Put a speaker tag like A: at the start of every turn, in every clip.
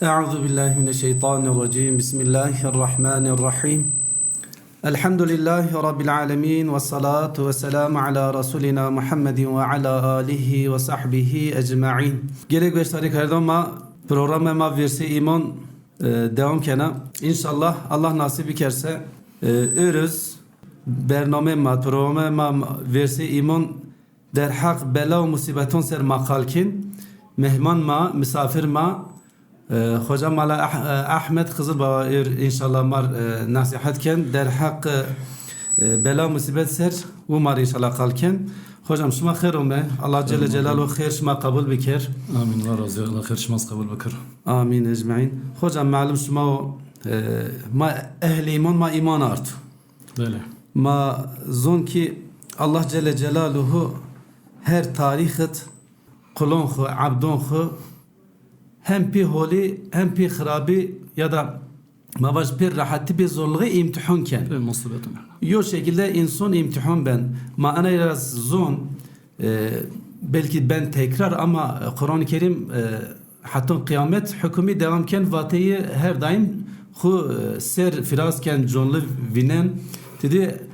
A: Euzu billahi mineşşeytanirracim. Bismillahirrahmanirrahim. Elhamdülillahi rabbil alamin ve salatu vesselam ala rasulina Muhammedin ve ala alihi ve sahbihi ecmaîn. Gerek gösteri kardama programa versi iman devam kena. İnşallah Allah nasip ederse örüz bername ma programa versi iman der hak bela ve musibeton ser makalkin mehman ma misafir ma Hocam Mala Ahmet Kızılbaba inşallah mar nasihat ken der hak bela musibet ser bu mar inşallah kalken hocam şuma hayır umme Allah Celle Celaluhu hayır şuma kabul bikir.
B: Amin ve razı Allah hayır şuma kabul bikir.
A: Amin ecmaîn. Hocam malum şuma ma ehli iman ma iman art.
B: Böyle.
A: Ma zon ki Allah Celle Celaluhu her tarihet kulun khu abdun khu hem pi holi hem pi kharabi ya da mavaş bir rahati bir zorluğu imtihanken.
B: Musibetim.
A: Yo şekilde insan imtihan ben. Ma ana biraz zon belki ben tekrar ama Kur'an-ı Kerim hatta kıyamet hükmü devamken vateyi her daim khu ser firazken jonlu vinen dedi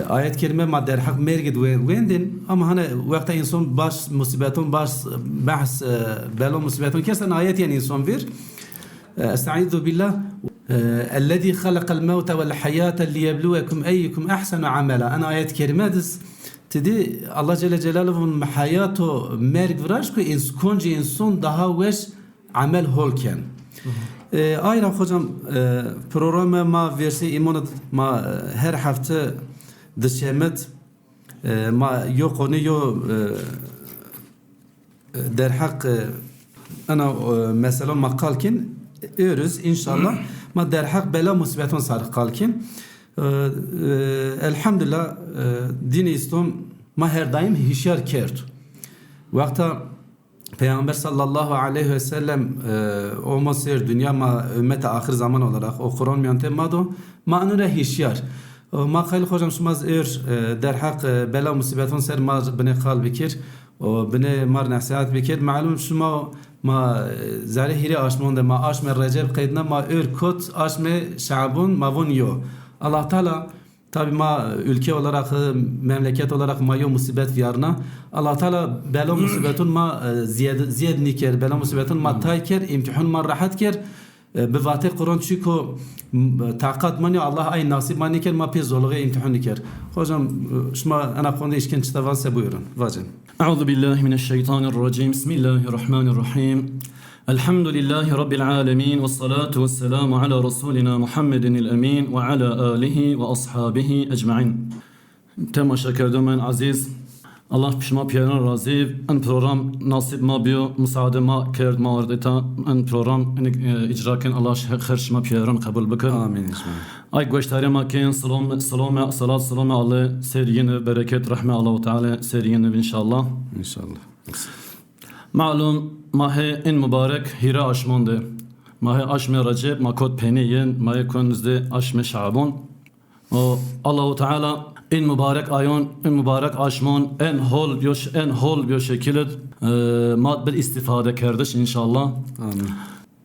A: ayet kerime madder hak mergid wendin ama hani vakta insan baş musibeton baş bahs belo musibeton kesin ayet yani insan bir estaizu billah الذي خلق الموت والحياة ليبلوكم أيكم أحسن عملا أنا آيات كريمة تدي الله جل جلاله من حياته مرگ وراش که کنج insan daha وش عمل هول كان Ayrıca hocam programı ma versi imanı ma her hafta dışemet ma yok konu yok der hak ana mesela makalkin örüz inşallah ma der hak bela musibeton sarık kalkin elhamdülillah din İslam ma her daim hişyar kert vakta Peygamber sallallahu aleyhi ve sellem o masir dünya ma ümmete ahir zaman olarak o Kur'an yöntem mado ma anura hişyar ma khayl hocam şumaz der hak bela musibeton ser ma bine khal bikir o bine mar nasihat bikir malum şuma ma zahiri aşmonda ma aşme recep kaydına ma kot aşme şabun mavun yo Allah Teala tabi ma ülke olarak memleket olarak mayo musibet yarına Allah Teala bela musibetun ma ziyad niker bela musibetun ma tayker imtihan ma rahat ker بواسطه قرآن چی کو طاقت منی الله ای نصیب منی کرد ما پی زلغه امتحانی کرد خوشم شما انا خونده ایشکن چطور سه بویرن واجن
B: أعوذ بالله من الشيطان الرجيم بسم الله الرحمن الرحيم الحمد لله رب العالمين والصلاة والسلام على رسولنا محمد الأمين وعلى آله وأصحابه أجمعين تم شكر من عزيز Allah pişma piyaran razı en program nasip ma biyo müsaade ma kerd ma ordeta en program icraken Allah xerşma piyaran kabul bikir.
A: Amin.
B: Ay goştari ma ken salam salat salam Allah seriyene bereket rahme Allah Teala seriyene inşallah.
A: İnşallah.
B: Malum mahe en mübarek hira aşmonde. Mahe aşme Recep ma kod peniyen mahe konuzde aşme Şaban. O Allah Teala en mübarek ayon, en mübarek aşman, en hol bir şekilde madde istifade kardeş inşallah.
A: Amin.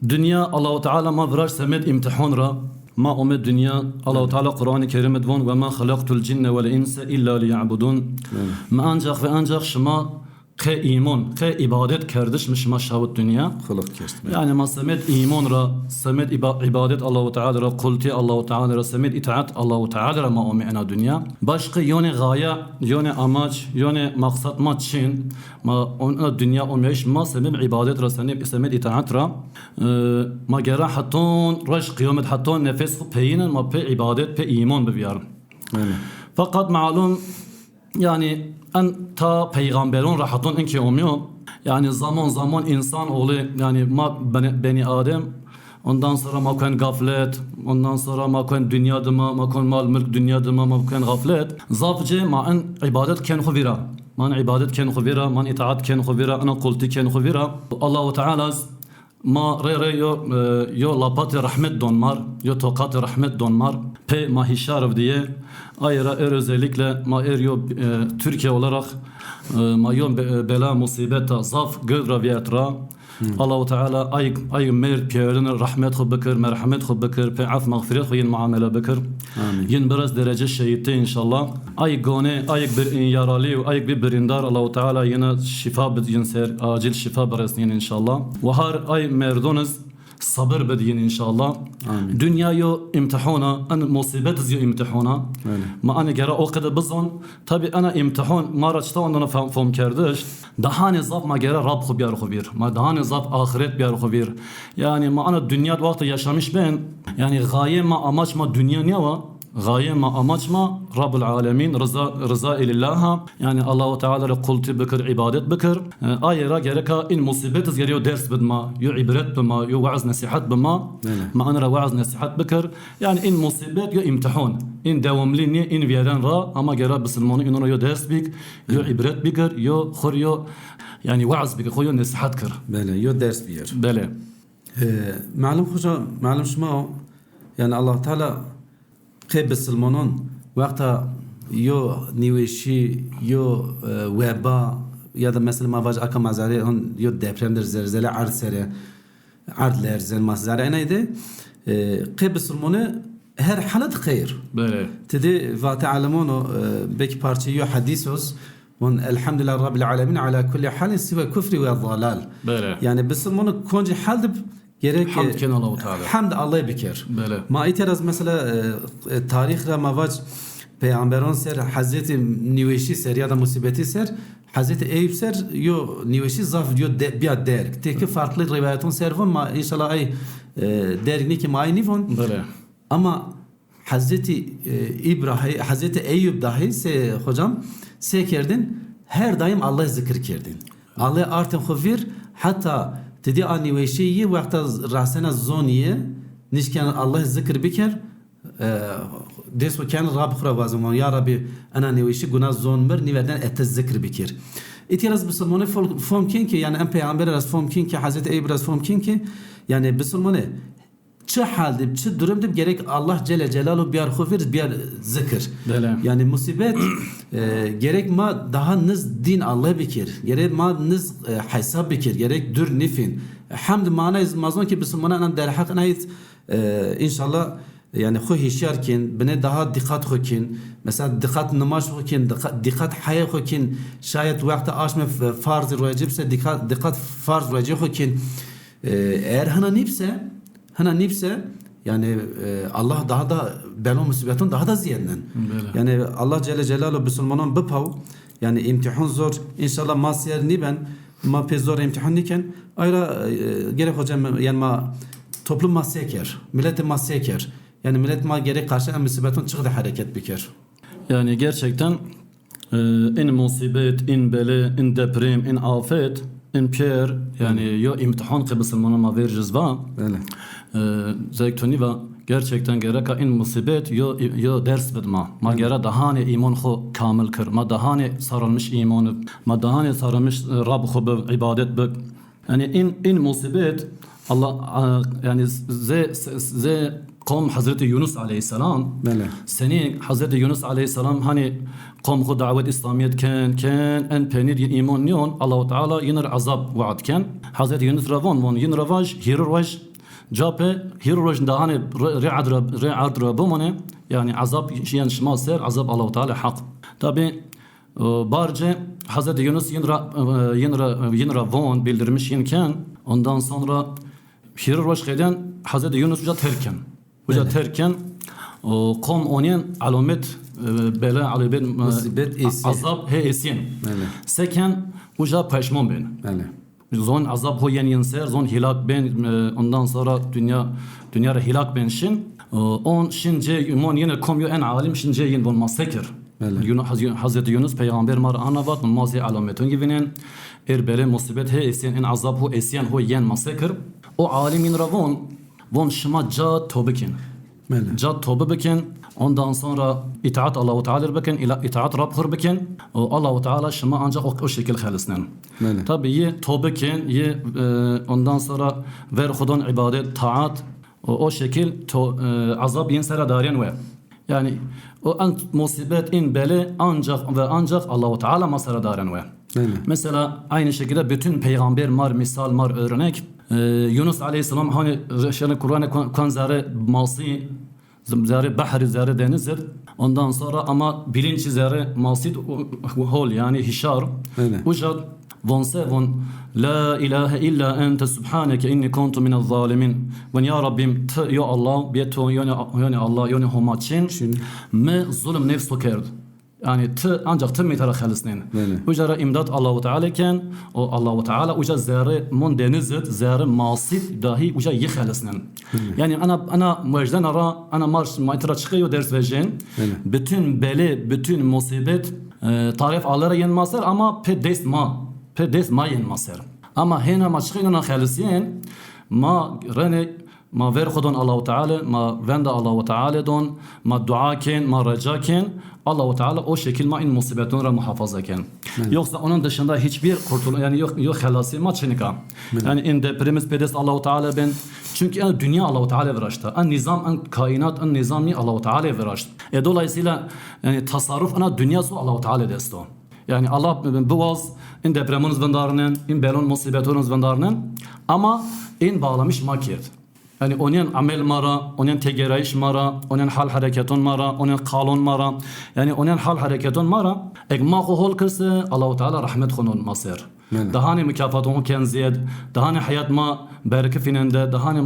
B: Dünya Allah Teala ma vrar semet imtihan ra ma umed dünya Allah Teala Kur'an-ı Kerim'de von ve ma halaktul cinne vel insa illa liya'budun. Ma ancak şuma ke iman, ke ibadet kardeşmiş ma şahut dünya. Yani ma semet iman ra, semet ibadet Allahu Teala ra, kulti Allahu Teala ra, semet itaat Allahu Teala ra ma ume'na dünya. Başka yone gaye, yone amaç, yone maksat ma çin, ma ona dünya umeş ma semet ibadet ra, semet itaat ra. Ma gera haton, raş kıyamet haton nefes peyinen ma pe ibadet, pe iman biviyarın. Fakat malum yani en ta peygamberin rahatın enki olmuyor. Yani zaman insan oğlu yani ma beni Adem ondan sonra ma kuen gaflet ondan sonra ma kuen dünyada ma kuen mal mülk dünyada ma kuen gaflet zafce ma en ibadet ken khuvira man ibadet ken khuvira man itaat ken khuvira ana qulti ken khuvira Allah Teala ma yo lapati rahmet donmar yo tokati rahmet donmar pe mahişarov diye ayrıca özellikle ma Türkiye olarak ma yon bela musibeta zaf gıdra viyetra الله تعالى أي مير بيرن رحمت خو بكر مرحمت خو بكر بعف مغفرت خو ين معاملة بكر ين برز درجة الشيطان إن شاء الله أي قوني أي بر يارالي وأي ببرندار الله تعالى ين شفاء بينسر عاجل شفاء برسنين إن شاء الله وهار أي مردونز صبر بدين إن شاء الله
A: آمين.
B: دنيا يو امتحانا أنا مصيبات زيو امتحانا ما أنا جرا أوقات بزن طبي أنا امتحان ما رجعت أنا فهم كردش دهاني زاب ما جرا رب خبير خبير ما دهاني زاب آخرت بيار خبير يعني ما أنا الدنيا وقت يشامش بين يعني غاية ما أماش ما دنيا نيوا غاية ما أماش ما رب العالمين رضا لله يعني الله تعالى قلت بكر عبادت بكر آية را جركا إن مصيبات زيريو درس بدما يو عبرت بما يو وعظ نصيحت بما ما أنا را وعظ نصيحت بكر يعني إن مصيبات يو امتحان إن دوام ليني إن فيران را أما جرا بسلماني إنه يو درس بيك يو عبرت بكر يو خريو يعني وعظ بك خويو نصيحت كر
A: بله يو درس بير
B: بله
A: معلوم خوشا معلوم شما يعني الله تعالى قيب السلمانون وقتا يو نيوشي يو وبا يا ده مثل ما واج اكا مزاري هون يو ديبرم در زلزله عرض سره عرض لرزل ما زاري انا ده قيب السلمانه هر حالت خير
B: بله
A: تدي فتعلمون بك بارتي يو حديثوس ون الحمد لله رب العالمين على كل حال سوى كفر والضلال
B: بله
A: يعني بسلمانه كونج حال gerek
B: حمد كان الله تعالى
A: hamd Allah bikir.
B: بله
A: Ma itiraz mesela tarih ra mavac peygamberon ser Hazreti Niveşi ser ya da musibeti ser Hazreti Eyüp ser yo Niveşi zaf yo biat der. Teki farklı rivayetun servon ma inşallah ay dergini ki ma ay nivon.
B: بله
A: Ama Hazreti İbrahim Hazreti Eyüp dahi se hocam sekerdin her daim Allah zikir kerdin. Allah artın xuvir hatta تدي أني وشيء وقت رأسنا الزونية نيش كان الله ذكر بكر ديس وكان راب خرا وازمان يا ربي أنا نيوشي جنا زون مر نيودن التذكر بكر إتيراز بسلمانة فهم كين يعني أم پیامبر از فهم كين که حضرت ایبر از فهم كين که يعني بسلمانه چه حال دib چه durum dib gerek Allah Celle Celaluhu biyar xufir biyar zikir. Yani musibet gerek ma daha nız din Allah bikir. Gerek ma nız hesap bikir. Gerek dur nifin. Hamd mana mazon ki bismana an der hak nayt inşallah yani xu hişyarkin bine daha dikkat xokin. Mesela dikkat namaş xokin, dikkat haya xokin. Şayet vakti aşme farz vacibse dikkat farz vacib xokin. Eğer hana nipse yani Allah daha da bela musibetin daha da ziyadenen. Yani Allah Celle Celaluhu Müslümanın bıpav yani imtihan zor. İnşallah masiyer ni ben ma pek zor imtihan niken ayrı gerek hocam yani ma toplum masiyeker, millet masiyeker. Yani millet ma gerek karşı musibetin çıktı hareket biker.
B: Yani gerçekten in musibet, in bela, in deprem, in afet, in pier yani yo imtihan ki Müslümanın ma veririz va.
A: Öyle.
B: Zeytuni ve gerçekten gereka in musibet yo ders bedma ma gera dahane iman xo kamil kır ma dahane sarılmış imanı ma dahane sarılmış Rab xo ibadet bek yani in musibet Allah yani ze قوم Hazreti Yunus aleyhisselam seni Hazreti Yunus aleyhisselam hani قوم خو davet İslamiyet kan en penir iman niyon Allah Teala yine azap vaatken Hazreti Yunus ravon von yin ravaj hirvaj جابه هيروج دهاني رعد ربومنه يعني عذاب شيان شمال سير عذاب الله تعالى حق tabi barce Hazreti Yunus yinra von bildirmiş yinken ondan sonra Hiriroş gelen Hazreti Yunus uca terken kom onun alamet bela alibet azab he esin seken uca peşman ben zon azap ho yen ser zon hilak ben ondan sonra dünya hilak ben şin on şince iman yine komyo en alim şince yin bon masekir Hazreti Yunus peygamber mar anavat mazi alametun gibinen erbele musibet he esen en azap ho esen ho yen masekir o alimin ravon von şma ca tobekin ca tobe beken ondan sonra itaat Allah-u Teala beken ila itaat Rabb beken Allah-u Teala şma ancak o şekil halisnen tabi ye tobe ken ye ondan sonra ver Hudan ibadet taat o şekil azap yin sera dariyen ve yani o musibet in bele ancak ve ancak Allah-u Teala masara dariyen ve
A: Öyle.
B: Mesela aynı şekilde bütün peygamber mar misal mar örnek. Yunus aleyhisselam hani Kur'an'ı kan zare masi zare bahar zare denizdir. Ondan sonra ama bilinç zare masid hol yani hişar.
A: Öyle.
B: Ujad von sevon la ilahe illa ente subhaneke inni kuntu minel zalimin. Ve ya Rabbim te yo Allah biyeto yani Allah yani homaçin me zulüm nefsu kerd. Yani ancak tüm mitara xalisnin. Ujara imdat Allahu Teala ken o Allahu Teala uca zare mon denizet zare masid dahi uca yixalisnin. Yani ana mecden ara ana marş mitara çıkıyor ders vereceğim. Bütün beli bütün musibet tarif allara yenmazlar ama pedes ma yenmazlar. Ama hena ma çıkıyor na xalisyen ma rene ما ver خودون الله تعالی ما venda الله تعالی دون ما dua ken ma raca ken Allah Teala o şekil ma in musibetun ra muhafaza ken. Yoksa onun dışında hiçbir kurtulma yani yok halası ma çenika. Yani in depremiz pedes Allah Teala ben çünkü yani dünya Allah Teala veraşta. An nizam an kainat an nizami Allah Teala veraşta. Dolayısıyla yani tasarruf ana dünyası Allah Teala desto. Yani Allah boğaz in depremunuz vendarının in belon musibetunuz vendarının ama in bağlamış makiyet. Yani onun amel mara, onun tegerayiş mara, onun hal hareketun mara, onun kalon mara. Yani onun hal hareketun mara. Ekma hol kırsı Allah-u Teala rahmet khunun masir. Daha ne mükafatun ken ziyad, daha ne hayat ma berke finende, daha ne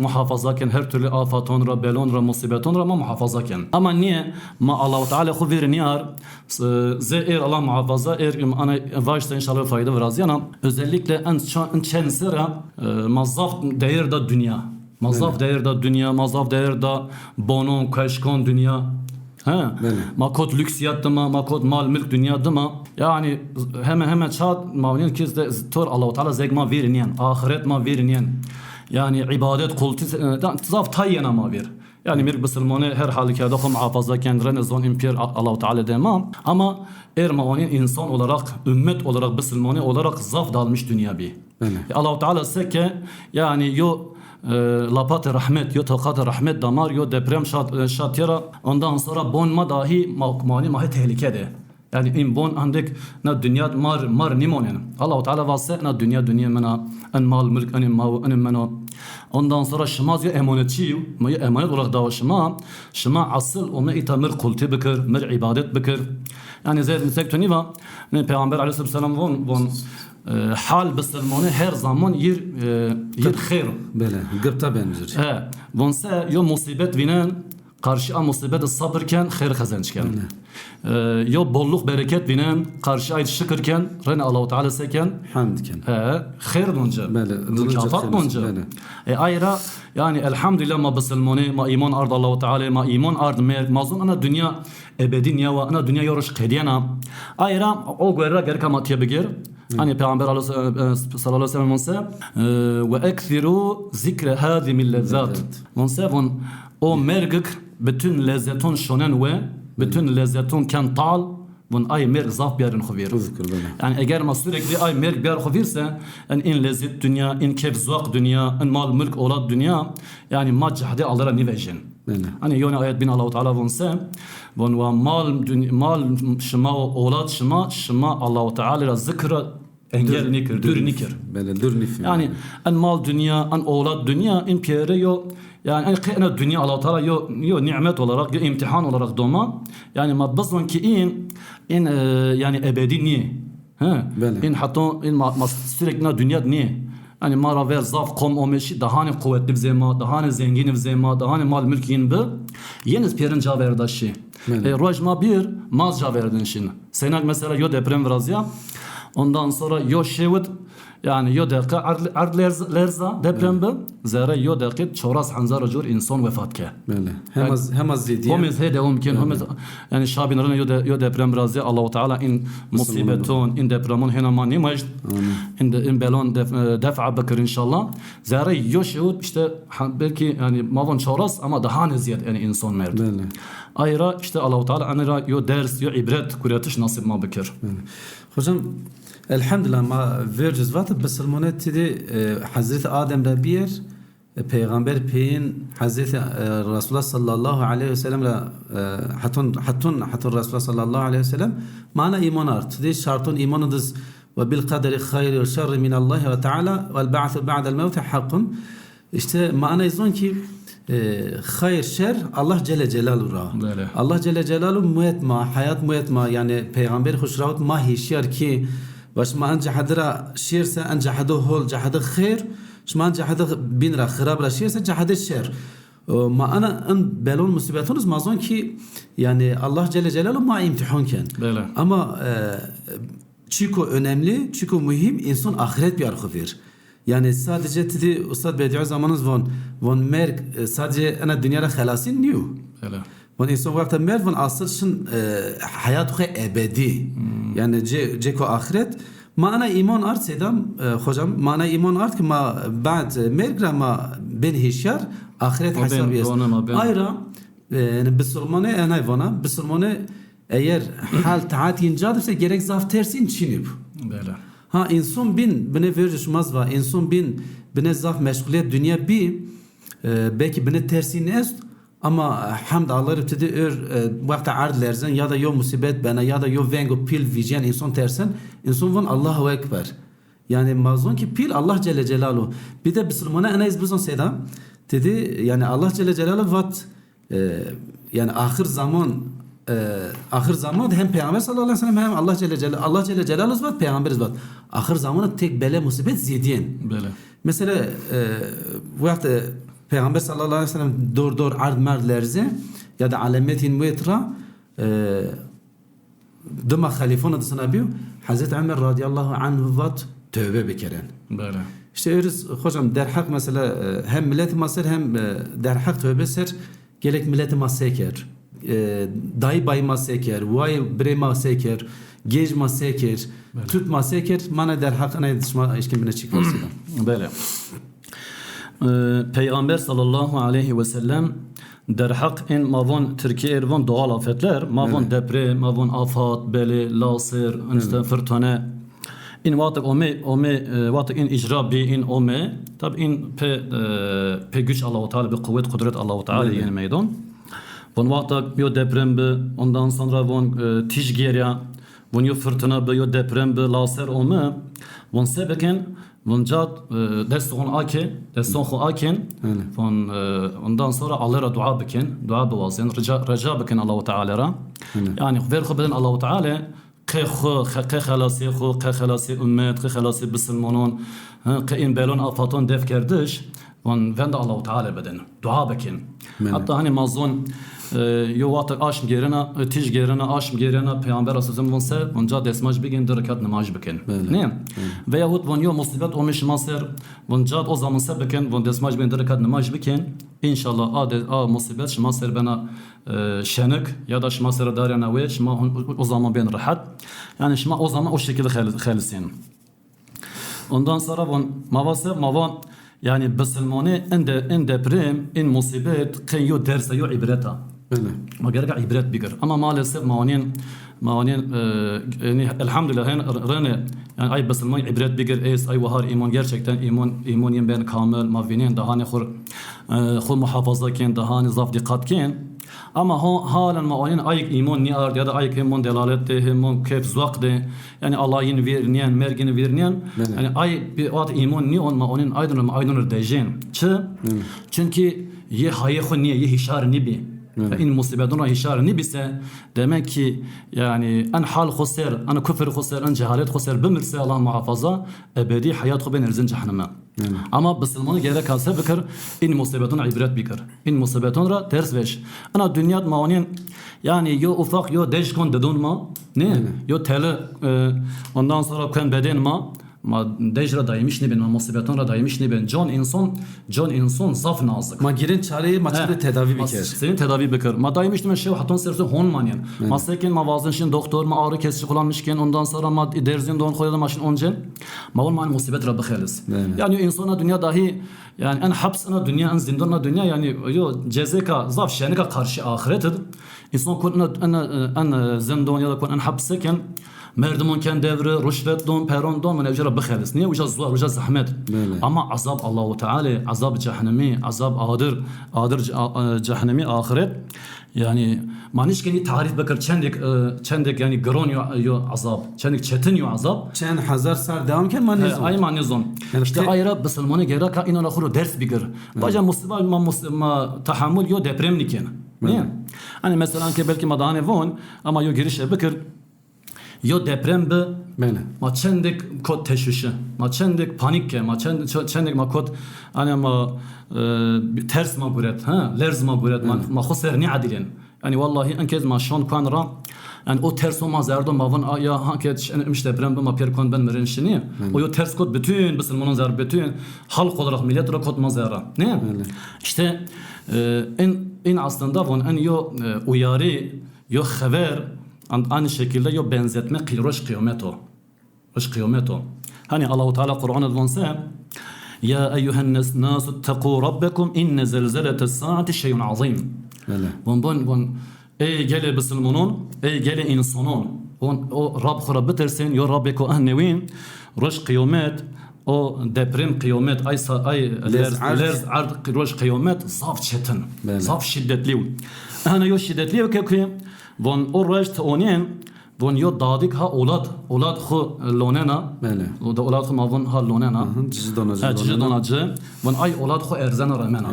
B: muhafaza ken her türlü afatun ra, belon ra, musibetun ra ma muhafaza ken. Ama niye? Ma Allah-u Teala khuvir niyar, zehir Allah muhafaza, ana başta inşallah fayda veraz yana. Özellikle en çensira mazaf değer da dünya. Mazaf değer da dünya, mazaf değer da bonon, kaşkon dünya. Ma kod lüks yadıma, ma kod mal mülk dünyadıma. Yani hemen çat mavnin ki tor Allah-u Teala zegma veriniyen, ahiret ma veriniyen. Yani ibadet kulti zaf tayyena ma ver. Yani bir Müslümanı her halükarda muhafaza kendine zon impiyer Allah-u Teala demem. Ama ermağının insan olarak, ümmet olarak, Müslümanı olarak zaf dalmış dünya bir. Allah-u Teala seke yani yo lapat rahmet yo tokat rahmet damar yo deprem şatyara ondan sonra bonma dahi mani mahi tehlikede. Yani in bon andek na dünya mar nimonen. Allah-u Teala vase na dünya mena en mal mülk en mena. Ondan sonra şımaz yo emanetçi yo emanet olarak da şıma asıl onu itamir kulti bikir mir ibadet bikir. Yani zeyt misektoni va Peygamber aleyhisselam von hal Müslümanı her zaman yer xeyr.
A: Böyle gıpta benzer.
B: Vonsa yo musibet vinen karşı musibet sabırken xeyr kazançken. Yo bolluk bereket vinen karşı ayet şükürken rene Allah-u Teala seken
A: hamdken.
B: Xeyr donca. Mükafat donca. Ayra yani elhamdülillah ma Müslümanı ma iman ard Allah-u Teala ma iman ard mazun ana dünya ebedi niye ve ana dünya yoruş qediyana. Ayra o göre gerkamatiye begir. Hani Peygamber sallallahu aleyhi ve sellem onsa ve ekfiru zikre hazimil lezzat. Onsa o mergik bütün lezzetun şonen ve bütün lezzetun kan tal bun ay mer zaf birin xuvir. Yani eğer ma sürekli ay mer bir xuvirse en in lezzet dünya, in keyf zevk dünya, in mal mülk olad dünya yani ma cahde allara nivejin. Hani yone ayet bin Allah-u Teala vonsa von ve mal şıma olad şıma Allah-u Teala zikra engel nikir, dür nikir. Yani en mal dünya, en olad dünya, in piyere yo yani en kıyana dünya Allah-u Teala yo nimet olarak, yo imtihan olarak doma. Yani ma bazvan ki in yani ebedi niye? In hatta in ma sürekli dünya niye? Yani mara ver zaf kom omeşi daha ne kuvvetli vzema, daha ne zengin vzema, daha ne mal mülkin be. Yeniz piyerin caverdaşı. Rojma bir maz caverdin şin. Senak mesela yo deprem vrazya. Ondan sonra yo şevit yani yo dakika ard lerza deprem be zara yo dakika çoras hanzar jur insan vefat ke.
A: Hem az zediye.
B: Hem hede mümkün hem yani şabinlerin yo deprem razı Allah-u Teala in musibetun in depremun hena mani majd in belon defa bekir inşallah. Zara yo şevit işte belki yani mavon çoras ama daha ne ziyad yani insan merd. Ayra işte Allah-u Teala anira yo ders yo ibret kuratiş nasip ma bekir.
A: Hocam elhamdülillah ma verciz vatı Müslümanı dedi Hazreti Adem'de bir Peygamber peyin Hazreti Resulullah sallallahu aleyhi ve sellem hatun Resulullah sallallahu aleyhi ve sellem mana iman art. Diş şartın imanıdır ve bil kaderi hayri ve şerri min Allah ve Teala vel ba'su ba'del mevt hakkun. İşte mana izon ki hayır şer Allah Celle Celaluhu ra. Allah Celle Celaluhu muetma hayat muetma yani peygamber hoşravut ma hişyar ki baş ma ence hadra şirse ence hadu hol cahada hayır شمان جهاد بین را خراب راشیه سه جهاد شر ما أنا أن بلون مصیبتونز مازون کی yani Allah Celle Celaluhu ma imtihan ken.
B: Böyle.
A: Ama çünkü önemli, çünkü mühim insan ahiret bir arxıvir. Yani sadece dedi Ustad Bediü zamanınız von merk sadece ana dünyada xalasin niyo.
B: Böyle.
A: Von insan vakti merk von asıl şun hayatı ebedi. Yani ceko ahiret ما أنا إيمان أرد سيدام خوجم ما أنا إيمان أرد كما بعد ميرجرا ما بين هشيار آخرت حساب يس أيرا بسلمانه أنا يفنا بسلمانه eğer hal taat incadır gerek zaf tersin çinip.
B: Böyle.
A: Ha insan bine verişmez va insan bine zaf meşguliyet dünya belki bine tersin est ama hamd Allah ibtidi vakti ard lerzen ya da yo musibet bana ya da yo vengo pil vijen insan tersen insan van Allahu ekber. Yani mazun ki pil Allah Celle Celaluhu. Bir de Müslümana ana izbizon seda dedi yani Allah Celle Celaluhu vat yani ahir zaman hem Peygamber sallallahu aleyhi ve sellem hem Allah Celle Celaluhu vat Peygamber vat. Ahir zamanı tek bela musibet zidiyen.
B: Böyle.
A: Mesela vakti Peygamber sallallahu aleyhi ve sellem doğru ard mer lerze ya da alametin muetra dama halifon adısına bir Hazreti Ömer radıyallahu anhu vat tövbe bekeren.
B: Böyle.
A: İşte öyle hocam derhak mesela hem millet masır hem derhak tövbe ser gerek millet maseker dayı bay maseker vay bre maseker gej maseker tut maseker mana derhak ana yetişme işkembine çıkması.
B: Böyle. Peygamber sallallahu aleyhi ve sellem derhak in mavon Türkiye ervan doğal afetler mavon deprem mavon afat beli lasır işte fırtına in vatık vatık in icra bi in ome tab in pe güç Allah-u Teala bir kuvvet kudret Allah-u Teala yeni meydan von vatık yo deprem bi ondan sonra von tijgeriya von yo fırtına bi yo deprem bi lasır ome von sebeken von jad deston aken von ondan sonra Allah'a dua bevazın raca beken Allah-u Teala'ra yani ver xubeden Allah-u Teala خلاسي أمت خلاسي بسلمانون كإن بالون أفاتون دف كردش وند الله تعالى بدن دعاء بكن حتى هني مازون يواتك آشم جيرنا تيج جيرنا آشم جيرنا پیامبر اساسم ونسه ونجا دسماج بگن درکات نماز بکن نه و یهود ون یو مصیبت اومش ماسر ونجا او زمان سه بکن ون دسماج بگن درکات نماز بکن İnşallah musibet şma ser bana şenik ya da şma ser darana ve şma o zaman ben rahat yani şma o zaman o şekilde xalisin ondan sonra mavan yani Müslümane en deprem en musibet kan yo derse yo ibreta ma gerek ibret bigir ama maalesef manin yani elhamdülillah rene yani ay Müslüman ibret bigir ay vahar iman gerçekten iman ben kamil mavinin dahane خو محافظه کن دهان ضاف دقت کن اما حالا ما آین ایک ایمان نیارد یا ایک ایمان دلالت ده ایمان کیف زوق ده yani Allah'ın verniyen mergini verniyen yani ay bir at iman ni on ma onun aydın dejin çünkü ye haye xo niye ye hişar ni bi in musibetuna hişar ni bise demek ki yani en hal khusar en küfür khusar en cehalet khusar bimirse Allah muhafaza ebedi hayat xo ben erzin cehenneme ama Müslümanı gerek kalsa fikir in musibetuna ibret bikir in musibetuna ders veş ana dünyat maonin yani yo ufak yo deşkon dedun ma ne yo tele ondan sonra kan beden ma dejra daymış ne ben musibetun ra daymış ne ben can insan zaf nazik
A: ma girin çareyi maçta tedavi bikir
B: senin tedavi bikir ma daymış ne şey hatun serse hon manyen ma sekin ma vazın şin doktor ma ağrı kesici kullanmışken ondan sonra ma derzin don koyalım maşın onca ma ol man musibet rabbi khalis yani insana dünya dahi yani en hapsına dünya en zindana dünya yani yo cezeka zaf şenika karşı ahiret insan kun en zindon ya da kun en hapsken مردمون کن devre rüşvet don peron don menevjera bixelis niye uca zor uca zahmet ama azab Allahu Teala azab cehennemi azab adır cehennemi ahiret yani maniş ki tarif bakır çendek yani gron yo azab çendek çetin yo azab
A: چند هزار سال devam ken manizon.
B: ay manizon işte ayra Müslümanı gera ka inan axuru ders bigir baca Müslüman tahammül yo deprem niken niye hani mesela ki belki madane von ama yo girişe bakır yo deprem be ma çendek kod teşvişi ma çendek panik ma çendek ma kod hani ma ters ma buret ha lerz ma buret ma khusar ni adilen yani vallahi enkez ma şon kanra yani o ters olmaz erdo mavun ya hanket miş deprem be ma per kon ben merin şini o yo ters kod bütün Müslümanın zar bütün halk olarak millet olarak kod mazara ne işte en aslında von en yo uyarı yo haber aynı şekilde yo benzetme roş kıyamet o. Roş kıyamet o. Hani Allah-u Teala Kur'an'da vonsa ya eyyühen nasu tequ rabbekum inne zelzeletes saati şeyun azim. Bon ey gele Müslümanın ey gele insanın o Rab khura bitersin yo Rabbeko annevin roş kıyamet o deprem kıyamet ay lerz ard roş kıyamet saf çetin saf şiddetli. Ana yo şiddetli ki von orajt onen von yo dadik ha olad khu lonena o da olad khu mavon ha lonena cizdonacı von ay olad khu erzana ramena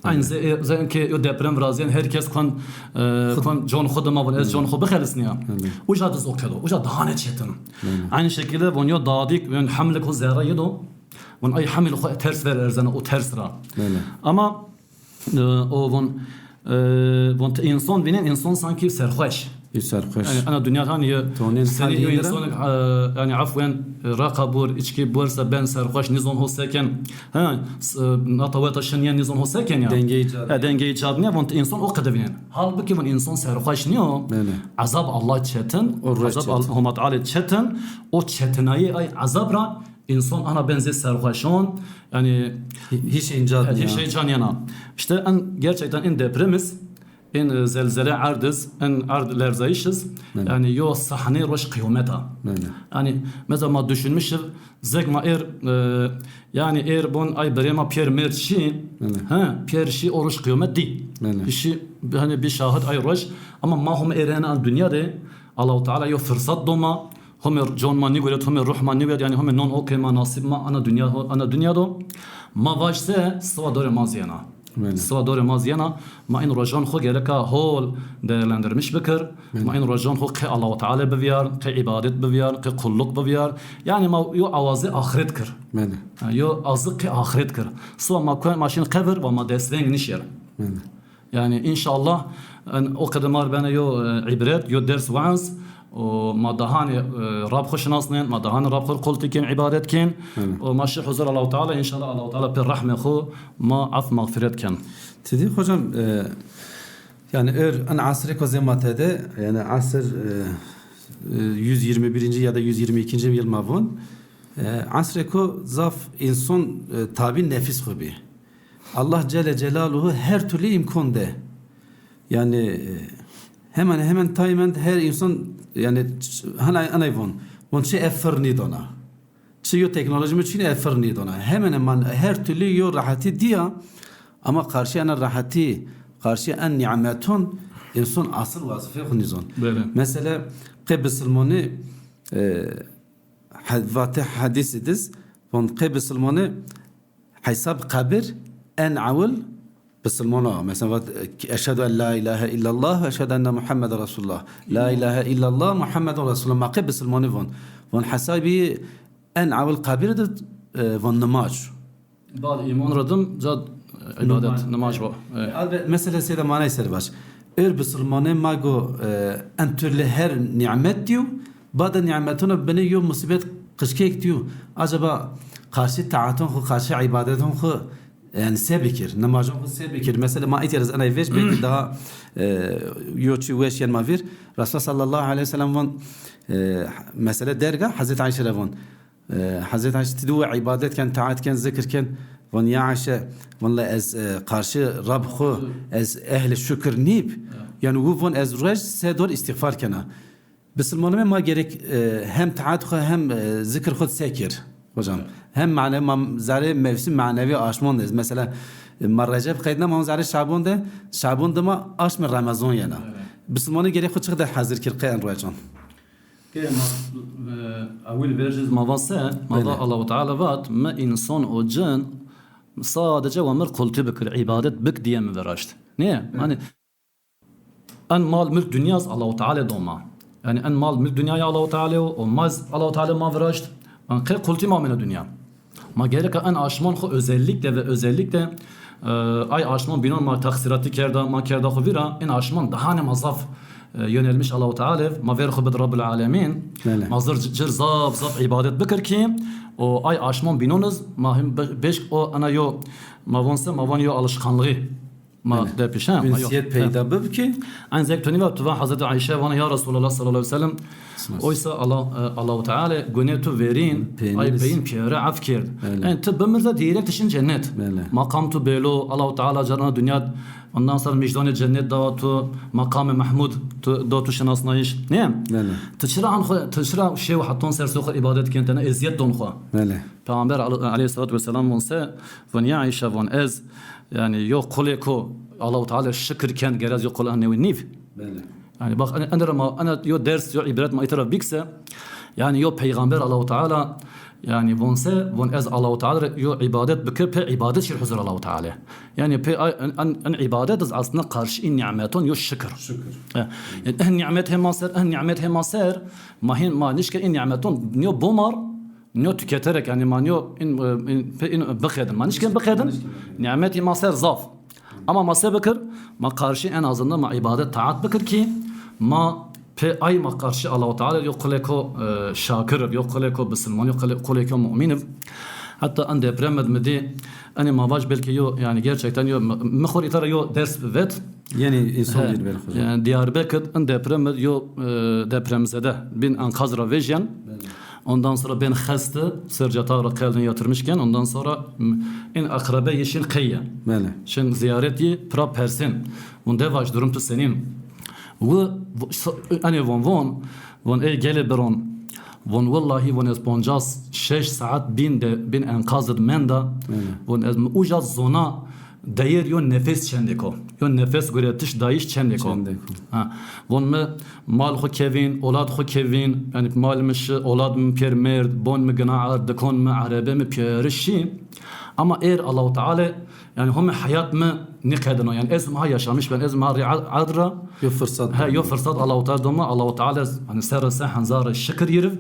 B: aynı zaten ki yo deprem razien herkes kon John khu da mavon ez John khu bixelisni ya uca da zokelo uca daha ne çetin aynı şekilde von yo dadik von hamle khu zara yedo von ay hamil khu ters ver erzana o ters ra ama o von insan binen insan sanki serhoş. Yani ana dünya hani seni insan yani afwen raqabur içki borsa ben serhoş nizon olsaken ha natavata şenyen nizon olsaken ya denge icad ne von insan o kadar binen. Halbuki von insan serhoş ne o? Azab Allah çetin, azab Allah Teala çetin, o çetinayı ay azabra insan ana benzer serhoşon yani hiç incan yana. İşte gerçekten en depremiz en zelzele ardız en ard lerzayışız yani yo sahne roş kıyameta yani mesela düşünmüşüm zegma yani bon ay berema Pierre Merçi ha Pierre şi oruç kıyamet di işi hani bir şahit ay roş ama mahum erena dünyada Allah-u Teala yo fırsat doma هم جون مانی گوید هم روح مانی گوید یعنی هم نون اوکی ما نصیب ما ana dünyada ma vajse svador maziyana svador maziyana ma in rojan xo geleka hol değerlendirmiş bikir ma in rojan xo ki Allah Teala biviyar ki ibadet biviyar ki kulluk biviyar yani ma yo avazi ahiret kir yo azık ki ahiret kir sva ma koy maşin kabir ve ma desven nişer yani inşallah o kadar bana yo ibret yo ders vaaz وما دهاني راب خوش ناصنين ما دهاني راب خل قلت كين عبادت كين وما شي حضور الله تعالى ان شاء الله الله تعالى بالرحمه خو ما عف مغفرت كان
A: تدي hocam yani en asrı kozemate yani asır 121. ya da 122. yıl mavun asrı ko zaf insan tabi nefis hobi Allah Celle Celaluhu her türlü imkonde yani hemen taymen her insan yani anayvon on şey efferni dona şey teknoloji için efferni dona hemen her türlü yo rahati diya ama karşı ana rahati karşı en nimetun insan asıl vazife hunizon mesela qebselmoni hadis ediz on qebselmoni hesab kabir en avul بسلمونا مثلا أشهد أن لا إله إلا الله وأشهد أن محمد رسول الله لا إله إلا الله محمد رسول الله ما قبل بسلموني فون حسابي أن عول قابل فون نماج
B: بعد إيمان ردم جد عبادة نماج بو
A: مثلا سيدا ما نيسر باش بسلموني ما جو أنت لهر نعمت ديو بعد نعمتنا بني يوم مصيبات قشكيك ديو أجبا قاشي تعاتون خو قاشي عبادتهم خو yani sebekir namazın sebekir mesela ma iteriz ana veş belki daha yoçu veş yan mavir Rasul sallallahu aleyhi ve sellem von mesela derga Hazreti Ayşe von Hazreti Ayşe tidu ibadet taat kan zikr kan von ya Ayşe vallahi az karşı Rab khu az ehli şükür nib yani bu von az rej sedor istiğfar kana بسلمانه ما gerek hem taat خو hem zikr خود sekir hocam. Hem manevi zare mevsim manevi aşmandayız. Mesela Recep kaydına ma zare Şaban da ma aşmı Ramazan yana. Bسلمانه gerek خود çıkdı hazır kirqayan rojan.
B: أول verjiz mavase mava Allahu Teala vat ma insan o cin sadece ve mer kulti bikir ibadet bik diye mi veraşt. Niye? Hani en mal mülk dünyas Allahu Teala doma. Yani en mal mülk dünyaya Allahu Teala o maz Allahu Teala ma veraşt. En kı kulti ma mine dünya. Ma gerek en aşman xo özellikle ay aşman binon ma taksirati kerda ma kerda xo vira en aşman daha ne mazaf yönelmiş Allahu Teala ma ver xo bid Rabbil Alamin. Mazır cır zaf ibadet bikir ki o ay aşman binonuz mahim beş o ana yo mavan yo alışkanlığı ma de pişan
A: Ünsiyet peyda bib ki
B: an zektoni ve tuva Hazreti Ayşe ve ya Resulullah sallallahu aleyhi ve sellem oysa Allahu Teala günetu verin ay beyin piyare af kird yani tıbbımızda direkt işin cennet makam tu belo Allahu Teala cana dünya ondan sonra mecdane cennet davatu makamı Mahmud datu şanasnayış ne tışra şey hatton sersuq ibadet kentene eziyet donxa Peygamber aleyhissalatu vesselam onse ve ya Ayşe ve ez yani yok koleko Allahu Teala şükürken gerez yok kol anne ve nif. Yani bak ana yo ders yo ibret ma itiraf bikse yani yo peygamber Allahu Teala yani vonse von ez Allahu Teala yo ibadet bikir pe ibadet şir huzur Allahu Teala. Yani pe an ibadet aslında karşı in nimeton yo şükür. Yani en nimet hem maser mahin ma nişke in nimeton yo bomar نيو تكترك يعني ما نيو إن بخدم ما نشكن بخدم نعمتي ما صار ضاف أما ما صار بكر ما قارشي أنا أظن ما عبادة طاعت بكر كي ما في أي ما قارشي الله تعالى يقولكوا شاكر يقولكوا بسلمان يقولكوا مؤمن حتى عند برمد مدي أنا ما باش بلكي يو يعني gerçekten يو مخور إثارة يو درس بفت
A: yani insan bir
B: yani Diyarbakır عند برمد يو depremzede bin ankazra vejyen. Ondan sonra ben hasta sırcata kalbine yatırmışken ondan sonra en akrabe yeşil kıyya. Şimdi ziyareti pra persen. Onda vaş durum tu senin. Ve hani von gele beron. Von vallahi von esponjas 6 saat bin enkazed menda. Von ez ujaz zona değer yo nefes çendeko. Yo nefes göretiş dayiş çendeko. Von me mal xo kevin, olad xo kevin, yani mal miş olad mı permerd, bon me gnaar, dekon me arabe me perişi. Ama Allah Teala yani هم hayat mı ne kadar yani ezma yaşamış ben ezma adra yo fırsat Allah Teala doma Allah Teala hani serse hanzar şükür yeriv.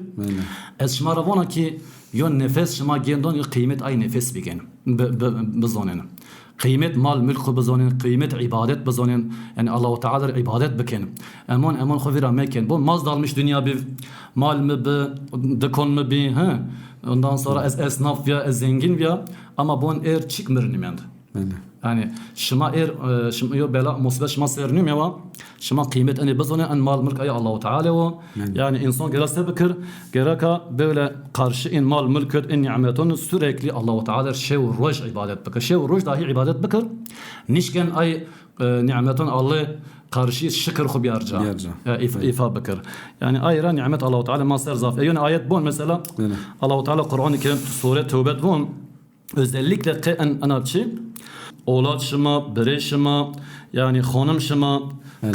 B: Ez şmara vona ki yo nefes şma gendon yo kıymet ay nefes bigen bizonen. Kıymet mal mülkü bizonen, kıymet ibadet bizonen. Yani Allah Teala ibadet biken. Aman xovira meken. Bu maz dalmış dünya bir mal mı be, dekon mu be, ha. Ondan sonra esnaf ya zengin ya ama bon çıkmır nimend. Yani şima şima yo bela musibet şima sernim ya şima kıymet ani bizonen an mal mülk ay Allah Teala o. Yani insan gerçekten bikir gereka böyle karşı in mal mülk in nimetun sürekli Allah Teala şey roj ibadet bikir. Şey roj dahi ibadet bikir. Nişken ay nimetun Allah karşı şükür xub yarca. İfa bikir. Yani ayra nimet Allah Teala ma ser zaf. Yani ayet bon mesela Allah Teala Kur'an-ı Kerim sure Tevbe bon özellikle en anabçı اولاد شما بره شما yani خانم شما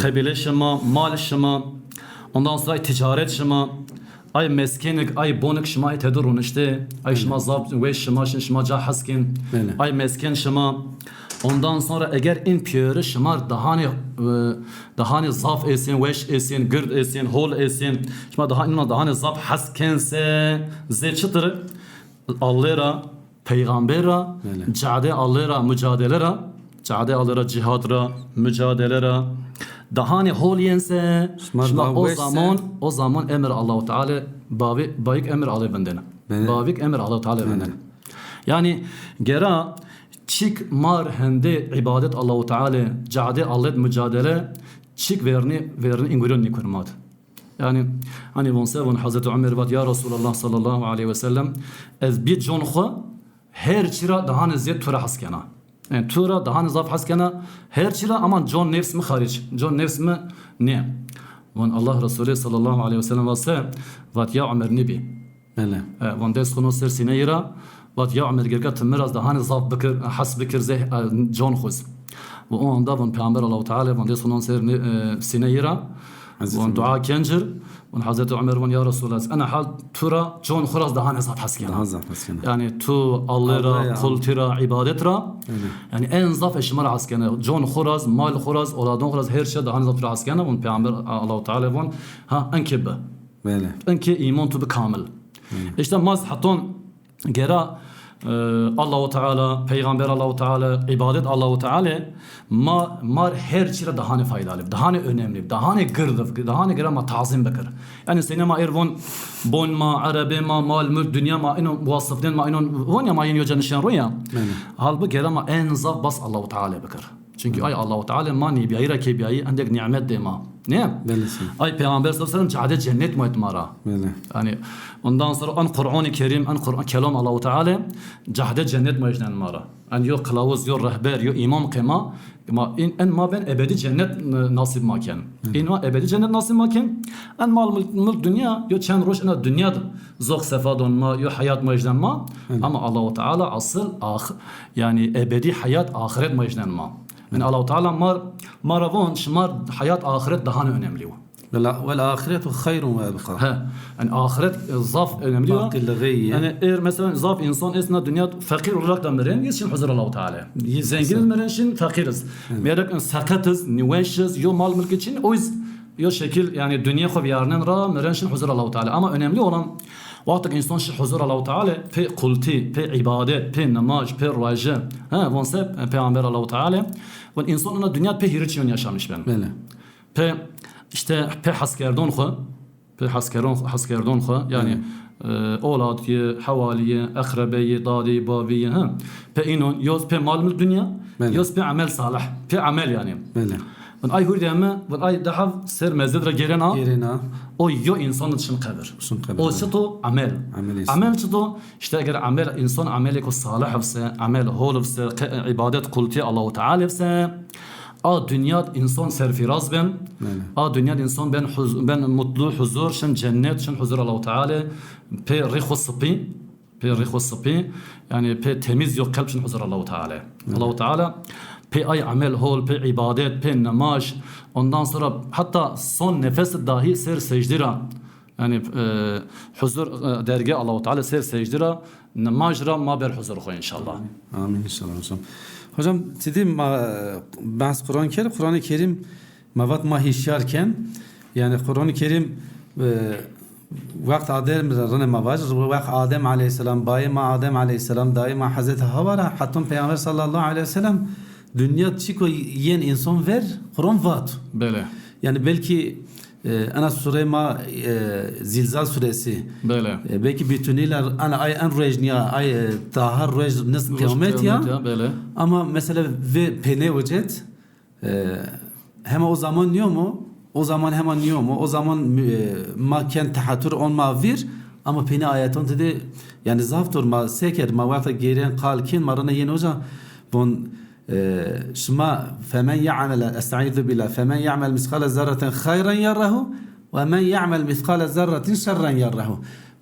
B: قبیله شما مال شما ondan sonra ticaret şema ay meskenik ay bonik şema ay tedurun işte ay şema zab ve şema cahaskin ay mesken şema ondan sonra eğer in piyere şema daha ne zaf esin veş esin gırd esin hol esin şema daha ne zaf haskense zeçtır Allah'a Peygambera, cade Allah'a mücadelera, cade Allah'a cihadra, mücadelera. Daha ne hol yense, o zaman emir Allah-u Teala bayık emir alay benden. Bayık emir Allah-u Teala benden. Yani gera çık mar hende ibadet Allah-u Teala, cade Allah'a mücadele, çık verini ingürün nikurmat. Yani hani von Hazreti Ömer vat ya Resulullah sallallahu aleyhi ve sellem ez bir jonxo her çira daha ne ziyet tura haskena. Yani tura daha ne zaf haskena her çira aman John nefs mi hariç. John nefs mi ne? وان الله رسوله صلى الله عليه وسلم واسه وات يا عمر نبي
A: بله
B: وان دس خنو سر سينيرا وات يا عمر جرقت مراز دهان صاف بكر حس بكر زي جون خوز وان دا وان پیامبر الله تعالى وان دس خنو سر سينيرا وان دعاء كنجر وان حضرت عمر وان يا رسول الله انا حال ترى جون خلاص دهان صاف حسكن يعني تو الله را قل ترى عبادت را يعني ان ضاف اشمر عسكنه جون خراز مال خراز اولادون خراز هر شيء دهان ضاف عسكنه وان پیامبر الله تعالى وان ها انكبه
A: بله
B: انكي ايمان تو بكامل işte maz hatun gera Allah Teala peygamber Allah Teala ibadet Allah Teala mar her çire daha ne faydalı daha ne önemli daha ne gırdıf daha ne gera ma tazim bekir yani sinema ervon bon ma arabe ma mal mülk dünya ma ino vasıfden ma ino von ya ma ino canışan roya halbuki gera ma en zaf bas Allah Teala bekir çünkü ay Allah Teala ma ni biyayra ke biyayi andek nimet de ma ne ay peygamber sallallahu aleyhi ve sellem cennet mu etmara yani ondan sonra an Kur'an-ı Kerim an Kur'an kelam Allah Teala cahde cennet mu ecnen mara an yo kılavuz yo rehber yo imam kema ma en ma ben ebedi cennet nasip maken in ma ebedi cennet nasip maken an mal mülk dünya yo çen roş ana dünya zok sefadon ma yo hayat mu ecnen ma ama Allah Teala asıl yani ebedi hayat ahiret mu ecnen ma yani Allah Teala maravon şmar hayat ahiret daha önemli o.
A: Vel ahiretu hayrun ve ebqa.
B: Yani ahiret zaf önemli o. Yani eğer mesela zaf insan esna dünya fakir olarak da meren yeşil huzur Allah Teala. Zengin meren için fakiriz. Merak sakatız, niveşiz, yo mal mülk için o yüz yo şekil yani dünya xo yarının ra meren için huzur Allah Teala ama önemli olan وقت insan şu huzur Allah Teala pe kulti, pe ibadet, pe namaz, pe raje. Von sep peygamber Allah Teala ve insan ona dünya pe hiriçyon yaşamış ben.
A: Böyle.
B: Pe işte pe haskerdon xo, pe haskerdon xo yani oğladiye, havaliye, akrabiye, dadi, babiye ha. Pe inon yoz pe mal mülk dünya, yoz pe amel salih, pe amel yani.
A: Böyle.
B: Ve ay hurdeme ve ay daha ser mezedre gerena. O yo insan için kabir. O çıto amel. Amel çıto işte eğer amel insan ameli ko salih ise, amel hol ise, ibadet kulti Allahu Teala ise, a dünya insan serfiraz ben. A dünya insan ben mutlu huzur, şen cennet, şen huzur Allahu Teala. Pe rihus sıpi, pe rihus sıpi yani pe temiz yok kalp şen huzur Allahu Teala. Allahu Teala pe ay amel hol, pe ibadet, pe namaz, ondan sonra hatta son nefes dahi ser secdira. Yani huzur derge Allah-u Teala ser secdira, namazra ma ber huzur koy inşallah.
A: Amin inşallah hocam. Hocam dedim bahs Kur'an-ı Kerim mavat ma hişyarken yani Kur'an-ı Kerim وقت آدم رن مواج وقت آدم علیه السلام بای ما آدم علیه السلام دای ما حضرت حوا را حتی پیامبر صلی الله علیه وسلم dünya çiko yen insan ver Kur'an vat.
B: Böyle.
A: Yani belki ana sure ma Zilzal suresi.
B: Böyle.
A: Belki bütünüyle ana ay en rejniya ay tahar rej nasıl kıyamet ya.
B: Böyle.
A: Ama mesela ve pene vecet hem o zaman niyor mu? O zaman hemen niyor mu? O zaman ma ken tahatur on ma vir ama pene ayetun dedi yani zaftur ma seker ma vakta geriyen kalkin marana yeni hoca bun شما فمن يعمل استعيذ بالله فمن يعمل مثقال ذرة خيرا يره ومن يعمل مثقال ذرة شرا يره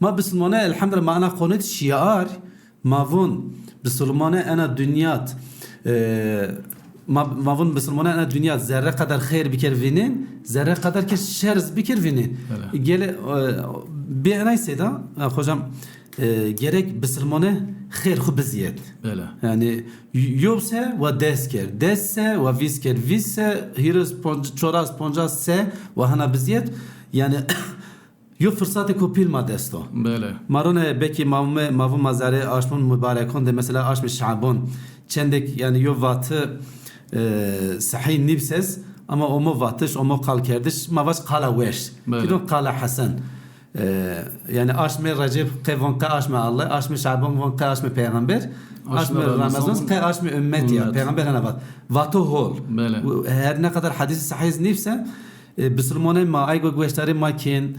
A: ما بسلمانه الحمد لله ما أنا قنيت شيار ما فون بسلمانه أنا دنيات ما فون بسلمانه أنا دنيات ذرة قدر خير بكر فينين ذرة قدر كشرز بكر فينين جل بأنا سيدا خوجم gerek بسلمانه خیر خوب بزیاد.
B: بله.
A: یعنی یوبسه و دست کرد. دسته و ویس کرد. ویسه هیروز چوراز پنجاز سه و هنا بزیاد. یعنی یو فرصت کوپیل ما دستو.
B: بله.
A: مارونه بکی ماو مزاره آشمون مبارکان ده مثلا آشم شعبان چندک yani یو واتı صحیح نیبسز ama o mu vatış o mu kal kerdiş mavaş kala veş. Kidon kala Hasan. Yani aşme Recep kevon ka aşme Allah aşme Şaban von ka aşme peygamber aşme Ramazan ka aşme ümmet ya peygamber hanavat vato hol her ne kadar hadis sahih nifse Müslümanın ma aygo gösteri makin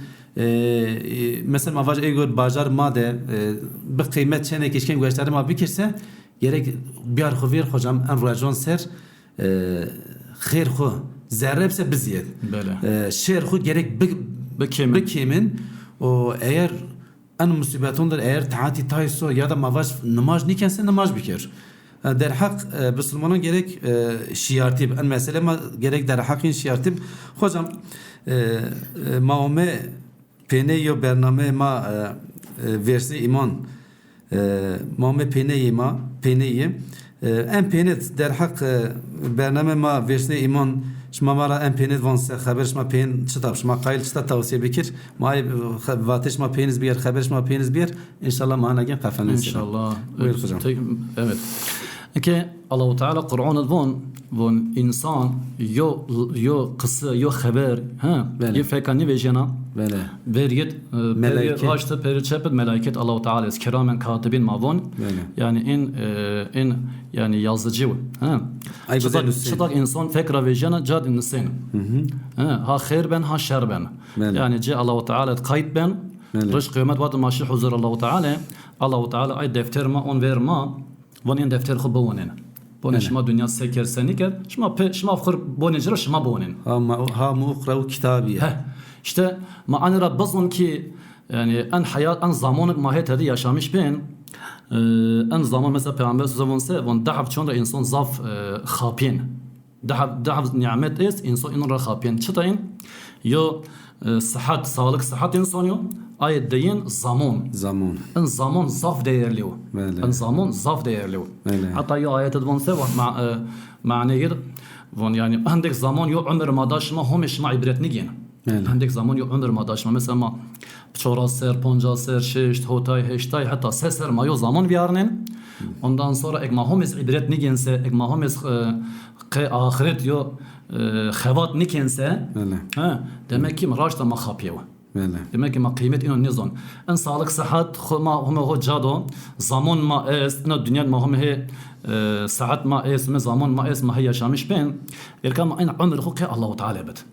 A: mesela ma vaj aygo bajar ma de bir kıymet çene keşken gösteri ma bikirse gerek biyar xuvir hocam en rajon ser خير خو zerre hepsi biziyet.
B: Böyle.
A: Şer xu gerek bikimin o eğer en musibetondur eğer taati tayso ya da mavaş namaz nikense namaz bikir. Der hak Müslümanın gerek şiartib en mesele ma gerek der hakin şiartib hocam maume pene yo bername ma versi iman maume pene ma peneyi en penet der hak bername ma versi iman شما مرا ام پینید وانس خبرش ما پین چطور شما قایل چطور توصیه بکر ما واتش ما پینیز بیار خبرش ما پینیز بیار ان شاء الله ما نگیم قفل
B: ان شاء الله evet ki Allah Teala Kur'an'da von insan yo kısa yo haber ha ye fekani vejena
A: böyle
B: veriyet melaiket haşta periçepet melaiket Allah Teala kiramen katibin mavon yani in yani yazıcı ha çıtak insan fekra vejena cad insan ha khair ben ha şer ben yani ce Allah Teala kayıt ben rış kıyamet vaat maşi huzur Allah Teala Allah Teala ay defter ma on verma von in defter khubawnen بونه شما دنیا سکر سنیکر شما فخر بونه جرا شما بونن
A: ها مو اقرأوا كتابي
B: işte ma ana rabbazon ki yani en hayat en zamanı mahiyet hadi yaşamış ben en zaman mesela peygamber zamanse von dahaf çonda insan zaf khapin dahaf nimet es insan inra khapin çıtayın yo sıhhat sağlık sıhhat insan yo ayet deyin zaman en zaman zaf değerli o en zaman zaf değerli o hatta yo ayet advanse معنى von yani عندك zaman yo ömür madaşma homeş ma ibret nigin عندك zaman yo ömür madaşma mesela ma çora ser ponca ser şeşt hotay heştay hatta seser ma yo zaman biarnen ondan sonra ek ma homes ibret niginse ek ma homes ahiret yo xevat nikense ha demek ki raşta ma khapiyo demek ki ma kıymet ino nizon en sağlık sıhhat ma ho jado zaman ma es ina dünya ma hom he saat ma es me zaman ma es ma he yaşamış ben erkan en ömür ho ki Allah Teala bet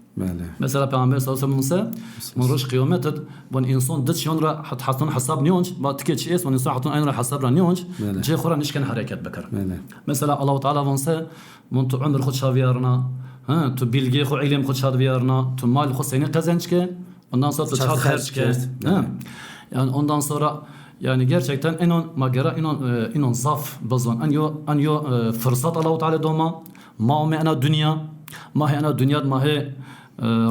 B: mesela peygamber sallallahu aleyhi ve sellem من روش قيامته بون انسان دت شونرا حطون حساب نيونج با تكيتش اس بون انسان حطون اين حساب را نيونج جي خورا نشكن حركات بكر مثلا الله تعالى وانسى من تو عمر خود شاويارنا ها تو bilgi خو علم خود شاويارنا تو mal خو seni kazançke ondan sonra çal xerçke yani ondan sonra yani gerçekten enon magara enon zaf bazan an yo fırsat Allah Teala doma ma ana dünya ma ana dünya ma he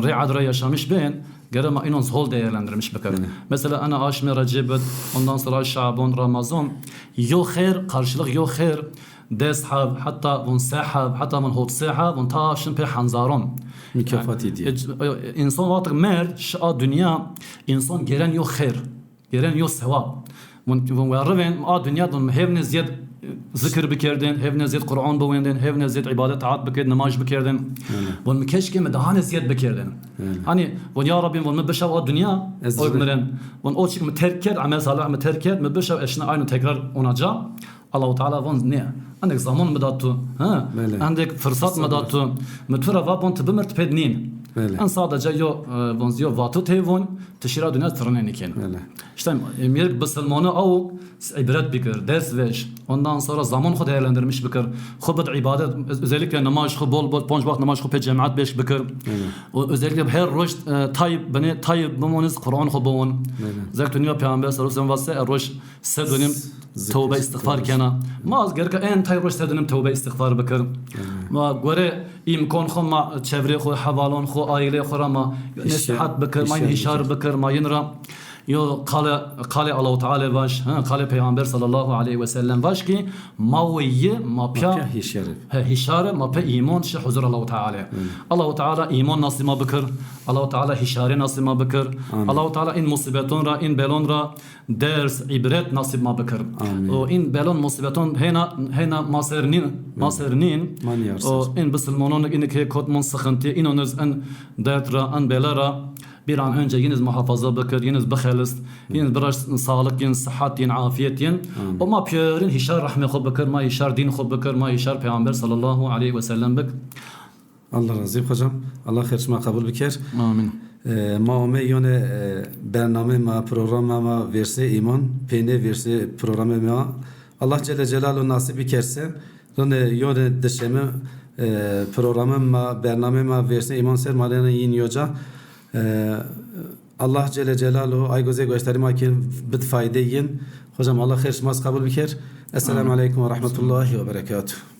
B: riad yaşamış ben gerama inon hol değerlendirmiş bakar. Mesela ana aşme Recep ondan sonra Şaban Ramazan yo khair karşılık yo khair deshab hatta von sahab hatta von hot sahab von taşın pe hanzaron
A: mükafat ediyor.
B: İnsan vakti mer şu dünya insan gelen yo khair gelen yo sevap. Von varven a dünyadan hevne ziyad zikr bikerdin, hevne ziyad Kur'an bowendin, hevne ziyad ibadet taat bikerdin, namaz bikerdin. Von keşke me daha ziyad bikerdin. Hani von ya Rabbim von me beşav a dünya oymeren. Von o çık me terker amel salih me terker me beşav eşne aynı tekrar onaca. Allah Teala von ne? Andek zaman mı dattu? Ha? Andek fırsat mı dattu? Mütfera va bon tbimert pednin. En sadece yo bonzio vatu tevon tişira dünya tırnen iken. İşte emir Müslümanı av ibret bikir, ders veş. Ondan sonra zaman xud değerlendirmiş bikir. Xubud ibadet özellikle namaz xu bol ponç vakt namaz xu pe cemaat beş bikir. Özellikle her roş tayyib bumoniz Kur'an xu bun. Zek dünya peygamber sallallahu aleyhi ve sellem roş sedonim tövbe istiğfar kana. Maz gerek en tay roş sedonim tövbe istiğfar bikir. Ma göre imkan xu ma çevre xu havalon xu aile xu ma nasihat bikir, ma hişar bikir, ma yinra yo kale Allah Teala baş kale peygamber sallallahu aleyhi ve sellem baş ki mawiye mapya hişare mapya iman şe huzur Allah Teala Allah Teala iman nasima bikir Allah Teala hişare nasima bikir Allah Teala in musibeton ra in belon ra ders ibret nasib ma bikir o in belon musibeton hena masernin o in Müslümanın in ke kotmon sıkıntı in onuz en dertra en belara bir an önce yiniz muhafaza bakır, yiniz bakhalist, yiniz biraz sağlık, yiniz sıhhat, yiniz afiyet, yiniz. O ma piyerin hişar rahme xub bakır, ma hişar din xub bakır, ma hişar peygamber sallallahu aleyhi ve sellem bak.
A: Allah razı olsun hocam. Allah xerçma kabul bikir.
B: Amin.
A: Ma ome yone bername ma programa ma verse iman, pene verse programa ma Allah Celle Celaluhu nasip bikerse, yone deşeme programım ma bername ma verse iman ser malena yin yoca Allah Celle Celaluhu ay göze gösterme ki bit fayda yin hocam Allah hayır şmas kabul bikir. Esselamu aleyküm ve rahmetullahi ve berekatuhu.